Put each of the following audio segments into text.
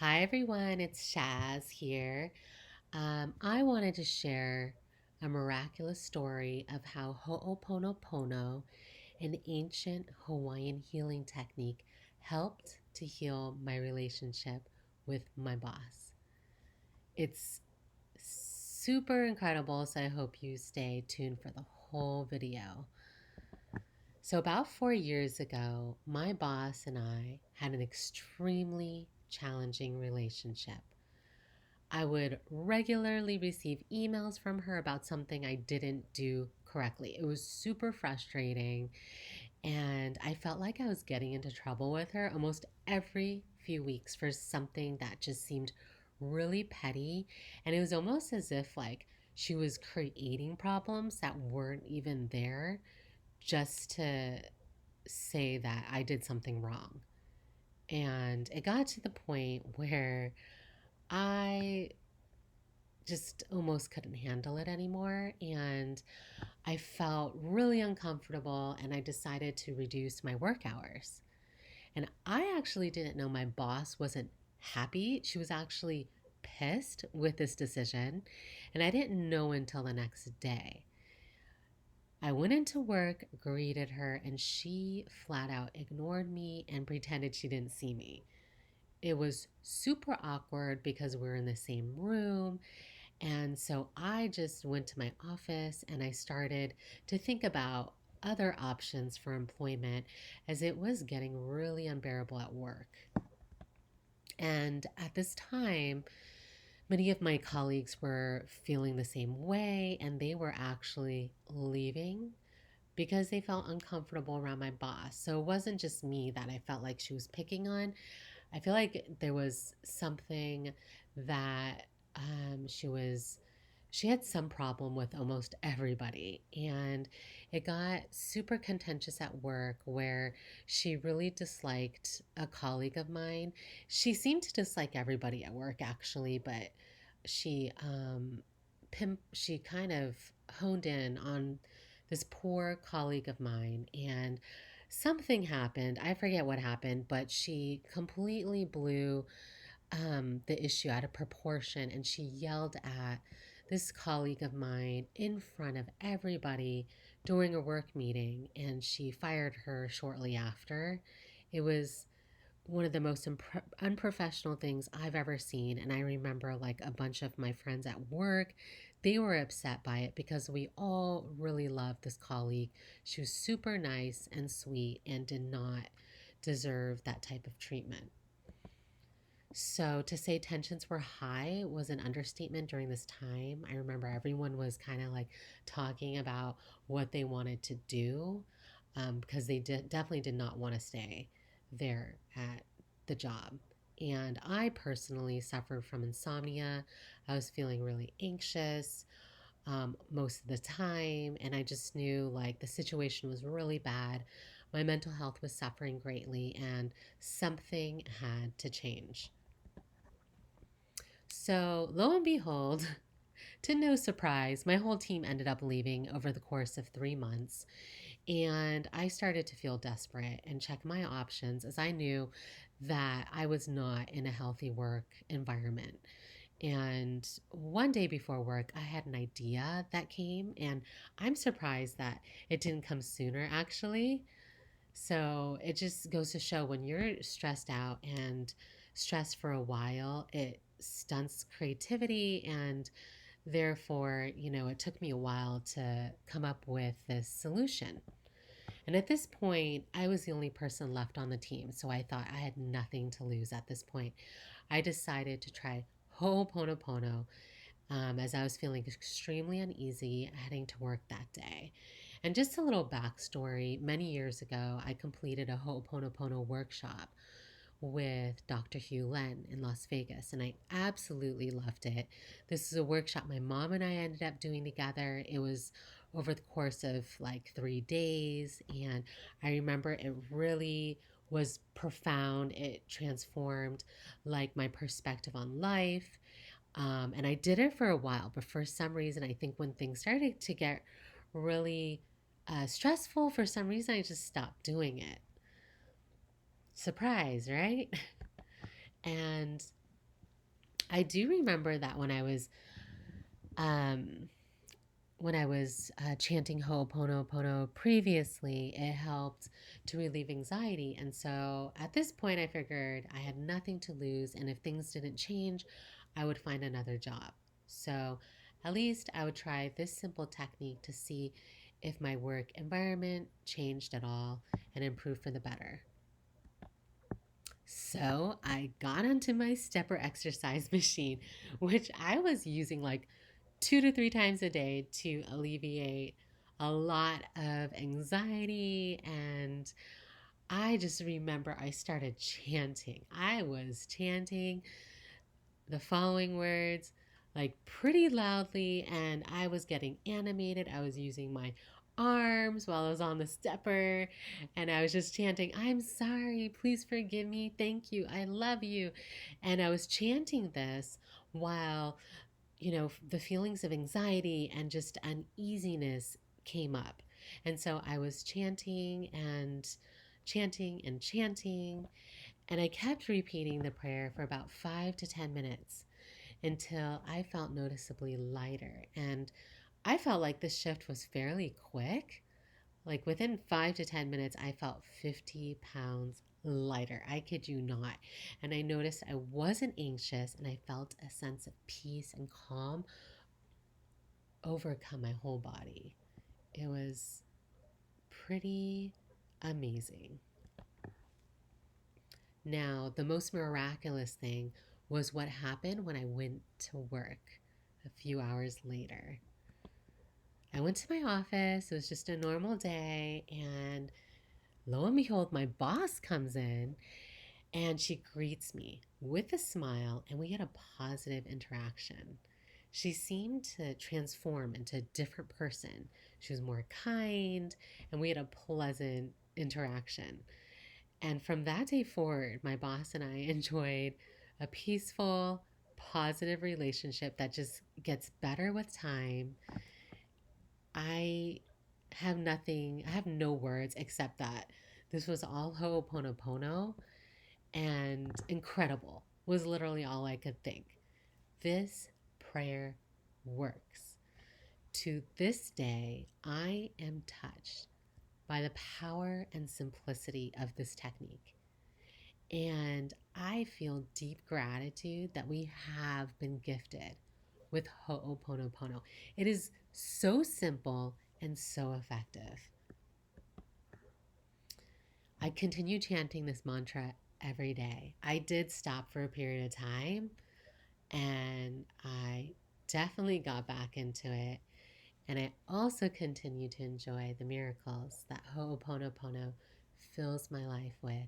Hi everyone, it's Shaz here. I wanted to share a miraculous story of how hooponopono, an ancient Hawaiian healing technique, helped to heal my relationship with my boss. It's super incredible, so I hope you stay tuned for the whole video. So, about 4 years ago, my boss and I had an extremely challenging relationship. I would regularly receive emails from her about something I didn't do correctly. It was super frustrating, and I felt like I was getting into trouble with her almost every few weeks for something that just seemed really petty. And it was almost as if like she was creating problems that weren't even there just to say that I did something wrong. And it got to the point where I just almost couldn't handle it anymore. And I felt really uncomfortable and I decided to reduce my work hours. And I actually didn't know my boss wasn't happy. She was actually pissed with this decision. And I didn't know until the next day. I went into work, greeted her, and she flat out ignored me and pretended she didn't see me. It was super awkward because we were in the same room. And so I just went to my office and I started to think about other options for employment as it was getting really unbearable at work. And at this time, many of my colleagues were feeling the same way and they were actually leaving because they felt uncomfortable around my boss. So it wasn't just me that I felt like she was picking on. I feel like there was something that she was she had some problem with almost everybody, and it got super contentious at work where she really disliked a colleague of mine. She seemed to dislike everybody at work actually, but she she kind of honed in on this poor colleague of mine, and something happened. I forget what happened, but she completely blew the issue out of proportion and she yelled at this colleague of mine in front of everybody during a work meeting, and she fired her shortly after. It was one of the most unprofessional things I've ever seen. And I remember like a bunch of my friends at work, they were upset by it because we all really loved this colleague. She was super nice and sweet and did not deserve that type of treatment. So to say tensions were high was an understatement during this time. I remember everyone was kind of like talking about what they wanted to do because definitely did not want to stay there at the job. And I personally suffered from insomnia. I was feeling really anxious most of the time, and I just knew like the situation was really bad. My mental health was suffering greatly, and something had to change. So, lo and behold, to no surprise, my whole team ended up leaving over the course of 3 months. And I started to feel desperate and check my options as I knew that I was not in a healthy work environment. And one day before work, I had an idea that came, and I'm surprised that it didn't come sooner actually. So it just goes to show when you're stressed out and stressed for a while, it stunts creativity, and therefore, it took me a while to come up with this solution. And at this point, I was the only person left on the team, so I thought I had nothing to lose at this point. I decided to try Ho'oponopono as I was feeling extremely uneasy heading to work that day. And just a little backstory, many years ago, I completed a Ho'oponopono workshop with Dr. Hew Len in Las Vegas, and I absolutely loved it. This is a workshop my mom and I ended up doing together. It was over the course of like 3 days, and I remember it really was profound. It transformed like my perspective on life. And I did it for a while, but for some reason, I think when things started to get really stressful, for some reason, I just stopped doing it. Surprise, right? And I do remember that um, chanting Ho'oponopono previously, it helped to relieve anxiety. And so at this point, I figured I had nothing to lose. And if things didn't change, I would find another job. So at least I would try this simple technique to see if my work environment changed at all and improved for the better. So I got onto my stepper exercise machine, which I was using like 2 to 3 times a day to alleviate a lot of anxiety. And I just remember I started chanting. I was chanting the following words like pretty loudly, and I was getting animated. I was using my arms while I was on the stepper, and I was just chanting, I'm sorry, please forgive me, thank you, I love you. And I was chanting this while, the feelings of anxiety and just uneasiness came up. And so I was chanting and chanting and chanting, and I kept repeating the prayer for about 5 to 10 minutes until I felt noticeably lighter. And I felt like this shift was fairly quick. Like within 5 to 10 minutes, I felt 50 pounds lighter. I kid you not. And I noticed I wasn't anxious, and I felt a sense of peace and calm overcome my whole body. It was pretty amazing. Now, the most miraculous thing was what happened when I went to work a few hours later. I went to my office, it was just a normal day, and lo and behold, my boss comes in and she greets me with a smile, and we had a positive interaction. She seemed to transform into a different person. She was more kind, and we had a pleasant interaction. And from that day forward, my boss and I enjoyed a peaceful, positive relationship that just gets better with time. I I have no words except that this was all Ho'oponopono, and incredible was literally all I could think. This prayer works. To this day, I am touched by the power and simplicity of this technique. And I feel deep gratitude that we have been gifted with Ho'oponopono. It is so simple and so effective. I continue chanting this mantra every day. I did stop for a period of time, and I definitely got back into it. And I also continue to enjoy the miracles that Ho'oponopono fills my life with,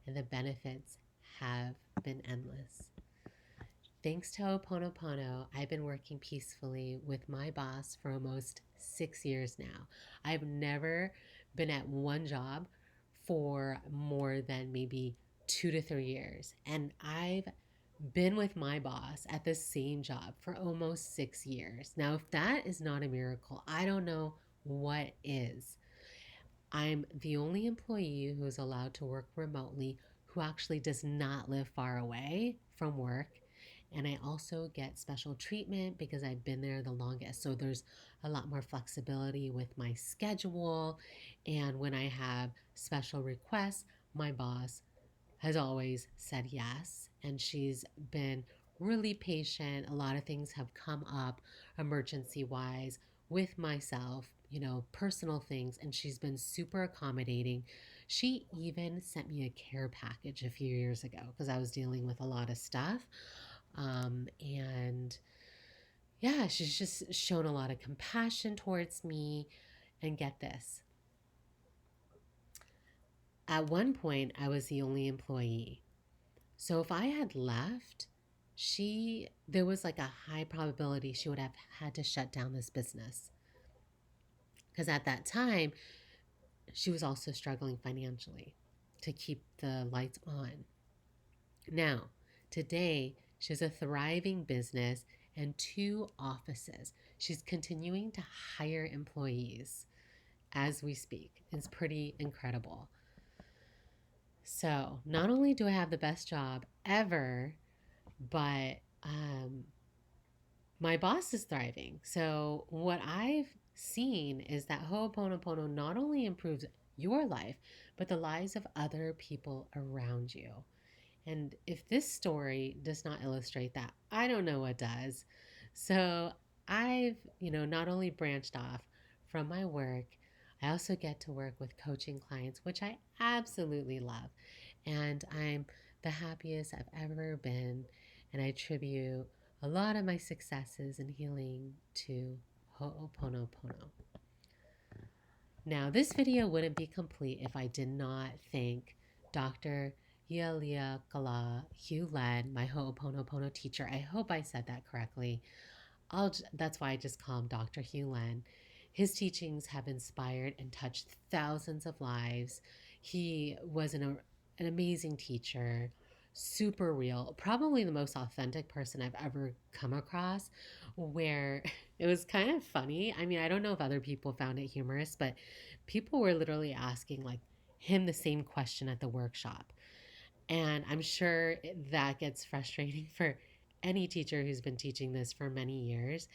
and the benefits have been endless. Thanks to Ho'oponopono, I've been working peacefully with my boss for almost 6 years now. I've never been at one job for more than maybe 2 to 3 years. And I've been with my boss at the same job for almost 6 years. Now, if that is not a miracle, I don't know what is. I'm the only employee who is allowed to work remotely who actually does not live far away from work. And I also get special treatment because I've been there the longest. So there's a lot more flexibility with my schedule. And when I have special requests, my boss has always said yes. And she's been really patient. A lot of things have come up emergency wise with myself, personal things, and she's been super accommodating. She even sent me a care package a few years ago because I was dealing with a lot of stuff. And yeah, she's just shown a lot of compassion towards me. And get this, at one point, I was the only employee. So if I had left, there was like a high probability she would have had to shut down this business. Because at that time, she was also struggling financially to keep the lights on. Now, today, she has a thriving business and 2 offices. She's continuing to hire employees as we speak. It's pretty incredible. So, not only do I have the best job ever, but um, my boss is thriving. So, what I've seen is that Ho'oponopono not only improves your life, but the lives of other people around you. And if this story does not illustrate that, I don't know what does. So, I've, not only branched off from my work, I also get to work with coaching clients, which I absolutely love. And I'm the happiest I've ever been. And I attribute a lot of my successes in healing to Ho'oponopono. Now, this video wouldn't be complete if I did not thank Dr. Hew Len, my Ho'oponopono teacher. I hope I said that correctly. That's why I just call him Dr. Hew Len. His teachings have inspired and touched thousands of lives. He was an amazing teacher, super real, probably the most authentic person I've ever come across, where it was kind of funny. I mean, I don't know if other people found it humorous, but people were literally asking like him the same question at the workshop. And I'm sure that gets frustrating for any teacher who's been teaching this for many years.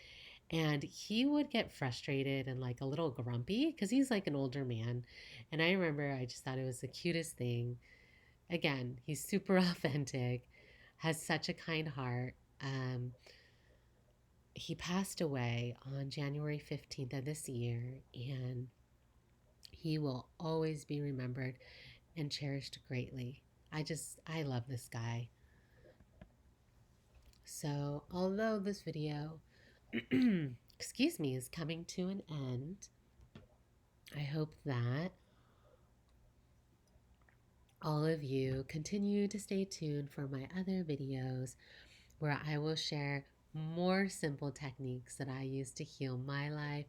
And he would get frustrated and like a little grumpy because he's like an older man. And I remember I just thought it was the cutest thing. Again, he's super authentic, has such a kind heart. He passed away on January 15th of this year, and he will always be remembered and cherished greatly. I love this guy. So, although this video, excuse me, is coming to an end, I hope that all of you continue to stay tuned for my other videos where I will share more simple techniques that I use to heal my life,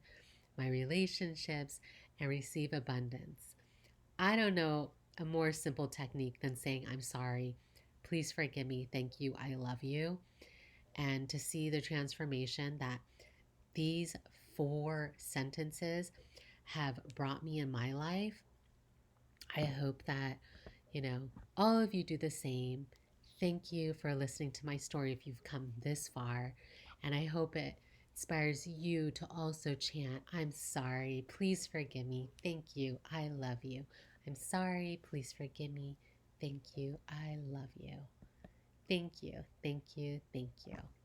my relationships, and receive abundance. I don't know a more simple technique than saying, I'm sorry, please forgive me, thank you, I love you. And to see the transformation that these 4 sentences have brought me in my life, I hope that, you know, all of you do the same. Thank you for listening to my story if you've come this far. And I hope it inspires you to also chant, I'm sorry, please forgive me, thank you, I love you. I'm sorry, please forgive me, thank you, I love you. Thank you, thank you, thank you.